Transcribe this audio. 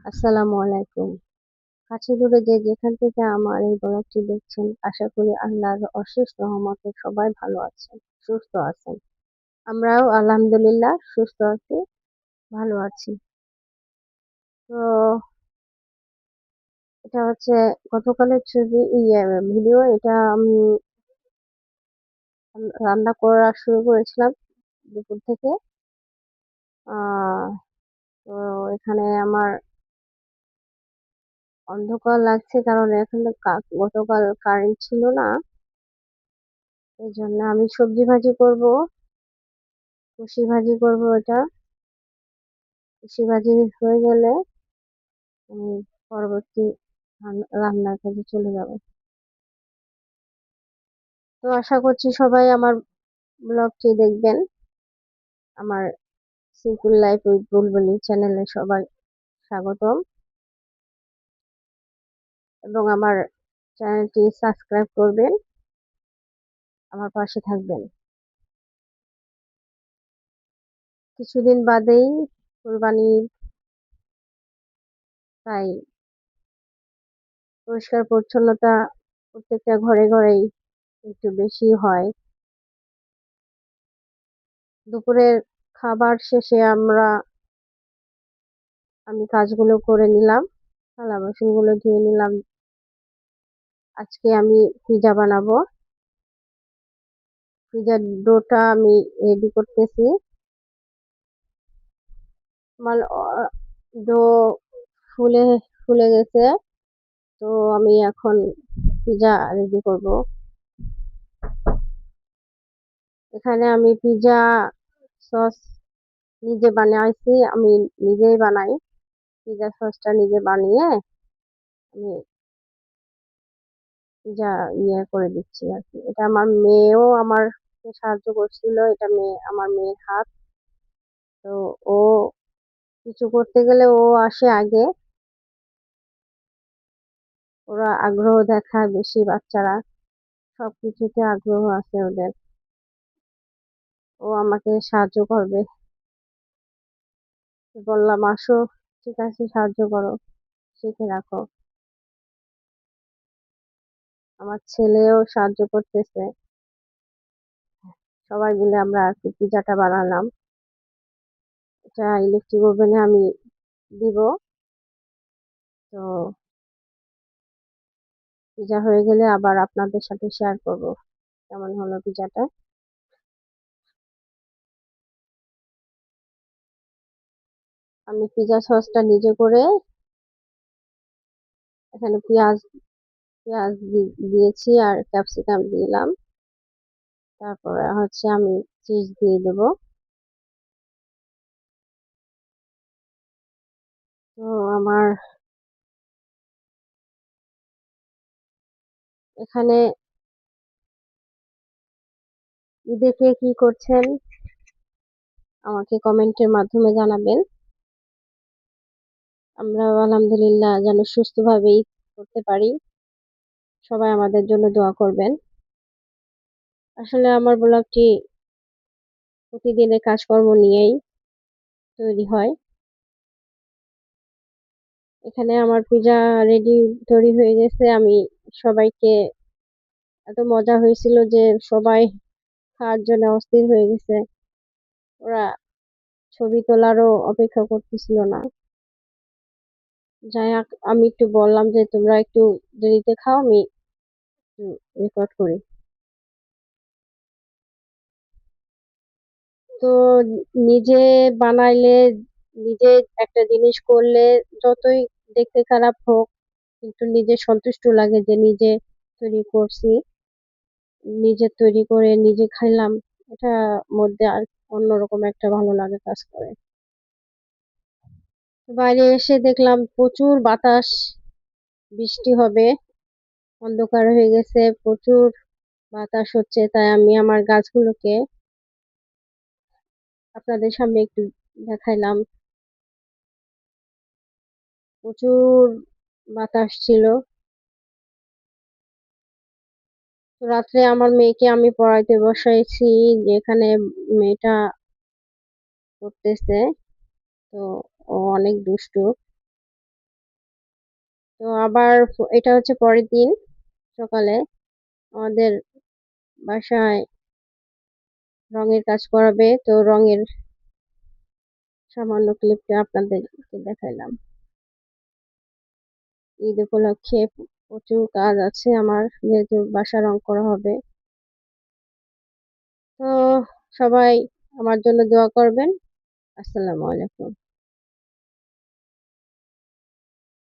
আসসালামু আলাইকুম। কাছে দূরে যে যেখান থেকে আমার এই ব্লগটি দেখছেন, আশা করি আল্লাহর অশেষ রহমতে সবাই ভালো আছেন, সুস্থ আছেন। আমরাও আলহামদুলিল্লাহ সুস্থ আছি, ভালো আছি। তো এটা হচ্ছে গতকালের ছবি ভিডিও। এটা আমি রান্না করা শুরু করেছিলাম দুপুর থেকে। আহ তো এখানে আমার অন্ধকার লাগছে কারণ এখানে গতকাল কারেন্ট ছিল না। এই জন্য আমি সবজি ভাজি করব, কুশি ভাজি করব। এটা কুশি ভাজি হয়ে গেলে আমি পরবর্তী রান্নার কাজে চলে যাব। তো আশা করছি সবাই আমার ব্লগটি দেখবেন। আমার সিম্পল লাইফ উইথ বুলবুলি চ্যানেলে সবাই স্বাগতম, এবং আমার চ্যানেলটি সাবস্ক্রাইব করবেন, আমার পাশে থাকবেন। কিছুদিন বাদেই কুরবানি, তাই পরিষ্কার পরিচ্ছন্নতা প্রত্যেকটা ঘরে ঘরেই একটু বেশি হয়। দুপুরের খাবার শেষে আমি কাজগুলো করে নিলাম, থালা বাসনগুলো ধুয়ে নিলাম। আজকে আমি পিজা বানাবো। পিজার ডোটা আমি রেডি করতেছি। আমার ডো ফুলে ফুলে গেছে, তো আমি এখন পিজা রেডি করব। এখানে আমি পিজা সস নিজে বানাইছি, আমি নিজেই বানাই। পিজা সসটা নিজে বানিয়ে আমি পিজা করে দিচ্ছি আর কি। এটা আমার মেয়েও আমার সাহায্য করছিল। এটা আমার মেয়ের হাত। তো ও কিছু করতে গেলে ও আসে আগে। ওরা আগ্রহ দেখায় বেশি, বাচ্চারা সবকিছুতে আগ্রহ আছে ওদের। ও আমাকে সাহায্য করবে। বললাম আসো, ঠিক আছে, সাহায্য করো, শিখে রাখো। আমার ছেলেও সাহায্য করতেছে। সবাই মিলে আমরা আর কি পিজাটা বানালাম। এটা ইলেকট্রিক ওভেনে আমি দিব। তো পিজা হয়ে গেলে আবার আপনাদের সাথে শেয়ার করব কেমন হলো পিজাটা। আমি পিজা সসটা নিজে করে এখানে পেঁয়াজ পেঁয়াজ দিয়েছি আর ক্যাপসিকাম দিলাম। তারপরে হচ্ছে আমি চিজ দিয়ে দেবো। তো আমার এখানে ঈদে কে কি করছেন আমাকে কমেন্টের মাধ্যমে জানাবেন। আমরা আলহামদুলিল্লাহ যেন সুস্থভাবে ঈদ করতে পারি। সবাই আমাদের জন্য দোয়া করবেন। আসলে আমার ব্লগটি প্রতিদিনের কাজকর্ম নিয়েই তৈরি হয়। এখানে আমার পিজা তৈরি হয়ে গেছে। আমি সবাইকে, এত মজা হয়েছিল যে সবাই খাওয়ার জন্য অস্থির হয়ে গেছে। ওরা ছবি তোলারও অপেক্ষা করতেছিল না। যাই হোক, আমি একটু বললাম যে তোমরা একটু দেরিতে খাও, আমি একটু রেকর্ড করি। তো নিজে বানাইলে, নিজে একটা জিনিস করলে যতই দেখতে খারাপ হোক, কিন্তু নিজে সন্তুষ্ট লাগে যে নিজে তৈরি করছি, নিজে তৈরি করে নিজে খাইলাম। এটা মধ্যে আর অন্যরকম একটা ভালো লাগে কাজ করে। বাইরে এসে দেখলাম প্রচুর বাতাস, বৃষ্টি হবে, অন্ধকার হয়ে গেছে, প্রচুর বাতাস হচ্ছে। তাই আমি আমার গাছগুলোকে আপনাদের সামনে একটু দেখাইলাম। প্রচুর বাতাস ছিল। তো রাত্রে আমার মেয়েকে আমি পড়াইতে বসাইছি, যেখানে মেয়েটা পড়তেছে। তো ও অনেক দুষ্টু। তো আবার এটা হচ্ছে পরের দিন সকালে আমাদের বাসায় রঙের কাজ করাবে, তো রঙের সামান্য ক্লিপটা আপনাদেরকে দেখাইলাম। ঈদ উপলক্ষে প্রচুর কাজ আছে আমার, যেহেতু বাসা রং করা হবে। তো সবাই আমার জন্য দোয়া করবেন। আসসালামু আলাইকুম।